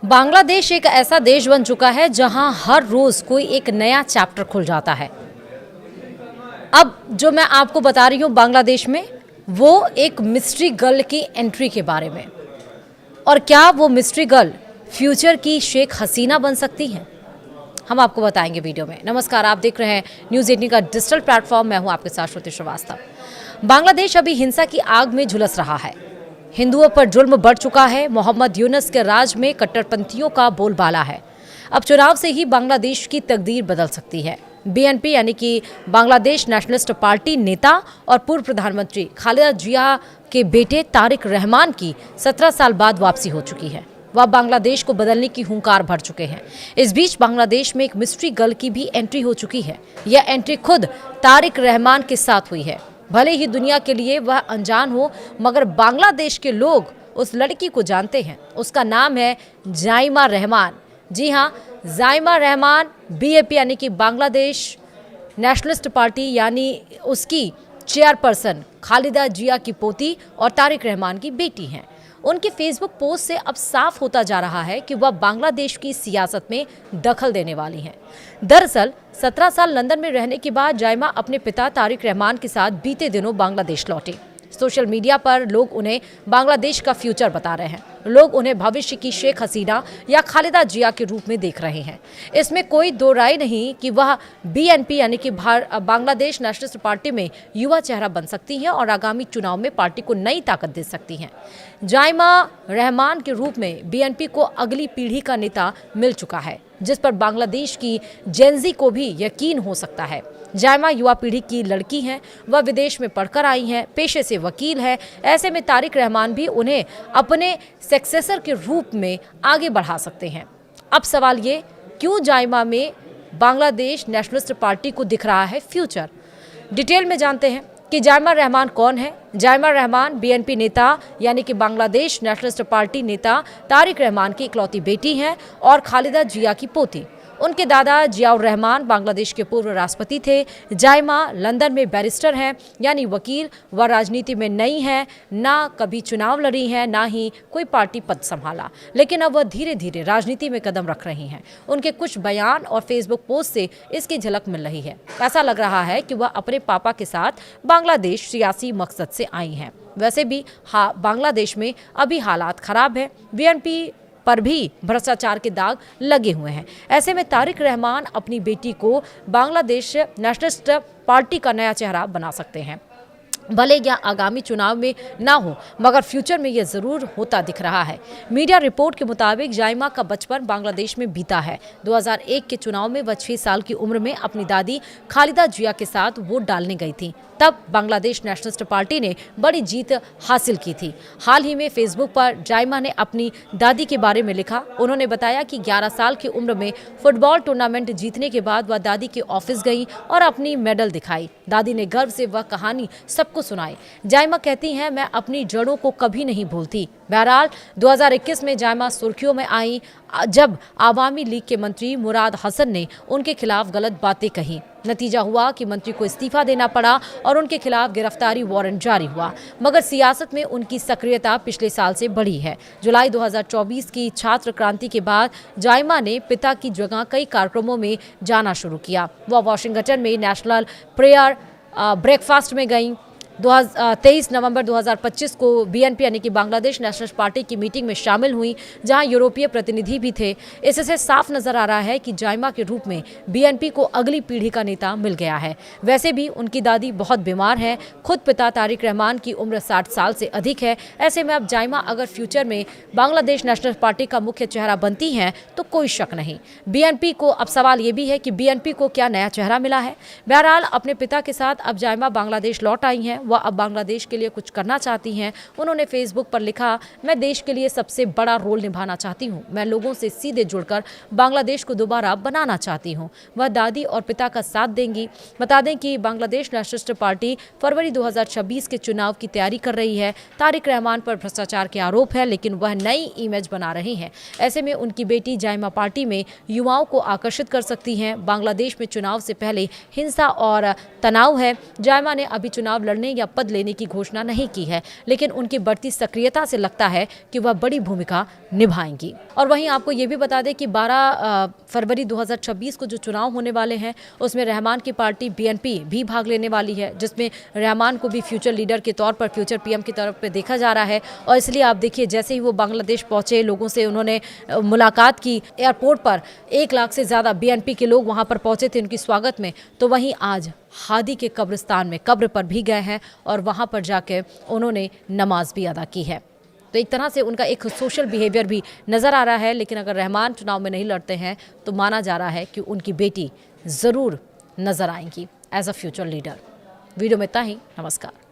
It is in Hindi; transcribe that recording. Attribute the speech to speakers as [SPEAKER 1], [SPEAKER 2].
[SPEAKER 1] बांग्लादेश एक ऐसा देश बन चुका है जहां हर रोज कोई एक नया चैप्टर खुल जाता है। अब जो मैं आपको बता रही हूं बांग्लादेश में, वो एक मिस्ट्री गर्ल की एंट्री के बारे में। और क्या वो मिस्ट्री गर्ल फ्यूचर की शेख हसीना बन सकती हैं? हम आपको बताएंगे वीडियो में। नमस्कार, आप देख रहे हैं न्यूज़ 18 का डिजिटल प्लेटफॉर्म। मैं हूं आपके साथ श्रुति श्रीवास्तव। बांग्लादेश अभी हिंसा की आग में झुलस रहा है। हिंदुओं पर जुल्म बढ़ चुका है। मोहम्मद यूनुस के राज में कट्टरपंथियों का बोलबाला है। अब चुनाव से ही बांग्लादेश की तकदीर बदल सकती है। बीएनपी यानी कि बांग्लादेश नेशनलिस्ट पार्टी नेता और पूर्व प्रधानमंत्री खालिदा जिया के बेटे तारिक रहमान की 17 साल बाद वापसी हो चुकी है। वह बांग्लादेश को बदलने की हुंकार भर चुके हैं। इस बीच बांग्लादेश में एक मिस्ट्री गर्ल की भी एंट्री हो चुकी है। यह एंट्री खुद तारिक रहमान के साथ हुई है। भले ही दुनिया के लिए वह अनजान हो, मगर बांग्लादेश के लोग उस लड़की को जानते हैं। उसका नाम है जाइमा रहमान। जी हाँ, जाइमा रहमान बीएपी यानी कि बांग्लादेश नेशनलिस्ट पार्टी यानी उसकी चेयरपर्सन खालिदा जिया की पोती और तारिक रहमान की बेटी हैं। उनके फेसबुक पोस्ट से अब साफ होता जा रहा है कि वह बांग्लादेश की सियासत में दखल देने वाली हैं। दरअसल 17 साल लंदन में रहने के बाद जाइमा अपने पिता तारिक रहमान के साथ बीते दिनों बांग्लादेश लौटे। सोशल मीडिया पर लोग उन्हें बांग्लादेश का फ्यूचर बता रहे हैं। लोग उन्हें भविष्य की शेख हसीना या खालिदा जिया के रूप में देख रहे हैं। इसमें कोई दो राय नहीं कि वह बीएनपी यानी कि बांग्लादेश नेशनलिस्ट पार्टी में युवा चेहरा बन सकती हैं और आगामी चुनाव में पार्टी को नई ताकत दे सकती हैं। जाइमा रहमान के रूप में बीएनपी को अगली पीढ़ी का नेता मिल चुका है, जिस पर बांग्लादेश की जेनजी को भी यकीन हो सकता है। जाइमा युवा पीढ़ी की लड़की हैं। वह विदेश में पढ़कर आई हैं, पेशे से वकील है। ऐसे में तारिक रहमान भी उन्हें अपने सक्सेसर के रूप में आगे बढ़ा सकते हैं। अब सवाल ये, क्यों जाइमा में बांग्लादेश नेशनलिस्ट पार्टी को दिख रहा है फ्यूचर? डिटेल में जानते हैं कि जाइमा रहमान कौन है। जाइमा रहमान बीएनपी नेता यानी कि बांग्लादेश नेशनलिस्ट पार्टी नेता तारिक रहमान की इकलौती बेटी हैं और खालिदा जिया की पोती। उनके दादा जियाउर रहमान बांग्लादेश के पूर्व राष्ट्रपति थे। जाइमा लंदन में बैरिस्टर हैं यानी वकील। वह राजनीति में नई हैं, ना कभी चुनाव लड़ी हैं, ना ही कोई पार्टी पद संभाला, लेकिन अब वह धीरे धीरे राजनीति में कदम रख रही हैं। उनके कुछ बयान और फेसबुक पोस्ट से इसकी झलक मिल रही है। ऐसा लग रहा है कि वह अपने पापा के साथ बांग्लादेश सियासी मकसद से आई हैं। वैसे भी बांग्लादेश में अभी हालात खराब है। बीएनपी पर भी भ्रष्टाचार के दाग लगे हुए हैं। ऐसे में तारिक रहमान अपनी बेटी को बांग्लादेश नेशनलिस्ट पार्टी का नया चेहरा बना सकते हैं। भले या आगामी चुनाव में ना हो, मगर फ्यूचर में यह जरूर होता दिख रहा है। मीडिया रिपोर्ट के मुताबिक जाइमा का बचपन बांग्लादेश में बीता है। 2001 के चुनाव में वह 6 साल की उम्र में अपनी दादी खालिदा जिया के साथ वोट डालने गई थी। तब बांग्लादेश नेशनलिस्ट पार्टी ने बड़ी जीत हासिल की थी। हाल ही में फेसबुक पर जाइमा ने अपनी दादी के बारे में लिखा। उन्होंने बताया कि 11 साल की उम्र में फुटबॉल टूर्नामेंट जीतने के बाद वह दादी के ऑफिस गई और अपनी मेडल दिखाई। दादी ने गर्व से वह कहानी सबको सुनाई। जाइमा कहती हैं, मैं अपनी जड़ों को कभी नहीं भूलती। बहरहाल 2021 में जाइमा सुर्खियों में आई जब आवामी लीग के मंत्री मुराद हसन ने उनके खिलाफ गलत बातें कही। नतीजा हुआ कि मंत्री को इस्तीफा देना पड़ा और उनके खिलाफ गिरफ्तारी वारंट जारी हुआ। मगर सियासत में उनकी सक्रियता पिछले साल से बढ़ी है। जुलाई 2024 की छात्र क्रांति के बाद जाइमा ने पिता की जगह कई कार्यक्रमों में जाना शुरू किया। वह वॉशिंगटन में नेशनल प्रेयर ब्रेकफास्ट में गई। 23 नवंबर 2025 को बीएनपी यानी कि बांग्लादेश नेशनल पार्टी की मीटिंग में शामिल हुई, जहां यूरोपीय प्रतिनिधि भी थे। इससे साफ नजर आ रहा है कि जाइमा के रूप में बीएनपी को अगली पीढ़ी का नेता मिल गया है। वैसे भी उनकी दादी बहुत बीमार है। खुद पिता तारिक रहमान की उम्र 60 साल से अधिक है। ऐसे में अब जाइमा अगर फ्यूचर में बांग्लादेश नेशनल पार्टी का मुख्य चेहरा बनती हैं तो कोई शक नहीं। बीएनपी को अब सवाल ये भी है कि बीएनपी को क्या नया चेहरा मिला है। बहरहाल अपने पिता के साथ अब जाइमा बांग्लादेश लौट आई हैं। वह अब बांग्लादेश के लिए कुछ करना चाहती हैं। उन्होंने फेसबुक पर लिखा, मैं देश के लिए सबसे बड़ा रोल निभाना चाहती हूं। मैं लोगों से सीधे जुड़कर बांग्लादेश को दोबारा बनाना चाहती हूं। वह दादी और पिता का साथ देंगी। बता दें कि बांग्लादेश नेशनलिस्ट पार्टी फरवरी 2026 के चुनाव की तैयारी कर रही है। तारिक रहमान पर भ्रष्टाचार के आरोप है, लेकिन वह नई इमेज बना रहे हैं। ऐसे में उनकी बेटी जाइमा पार्टी में युवाओं को आकर्षित कर सकती हैं। बांग्लादेश में चुनाव से पहले हिंसा और तनाव है। जाइमा ने अभी चुनाव लड़ने या पद लेने की घोषणा नहीं की है, लेकिन उनकी बढ़ती सक्रियता से लगता है कि वह बड़ी भूमिका निभाएंगी। और वहीं आपको ये भी बता दें कि 12 फरवरी 2026 को जो चुनाव होने वाले हैं उसमें रहमान की पार्टी बीएनपी भी भाग लेने वाली है, जिसमें रहमान को भी फ्यूचर लीडर के तौर पर, फ्यूचर पीएम की तरफ पे देखा जा रहा है। और इसलिए आप देखिए, जैसे ही वो बांग्लादेश पहुंचे, लोगों से उन्होंने मुलाकात की, एयरपोर्ट पर 1 लाख से ज़्यादा बीएनपी के लोग वहां पर पहुंचे थे उनकी स्वागत में। तो वहीं आज हादी के कब्रिस्तान में कब्र पर भी गए हैं और वहां पर जाकर उन्होंने नमाज भी अदा की है। तो एक तरह से उनका एक सोशल बिहेवियर भी नज़र आ रहा है। लेकिन अगर रहमान चुनाव में नहीं लड़ते हैं तो माना जा रहा है कि उनकी बेटी ज़रूर नज़र आएंगी as a future leader. Video में इतना ही। नमस्कार।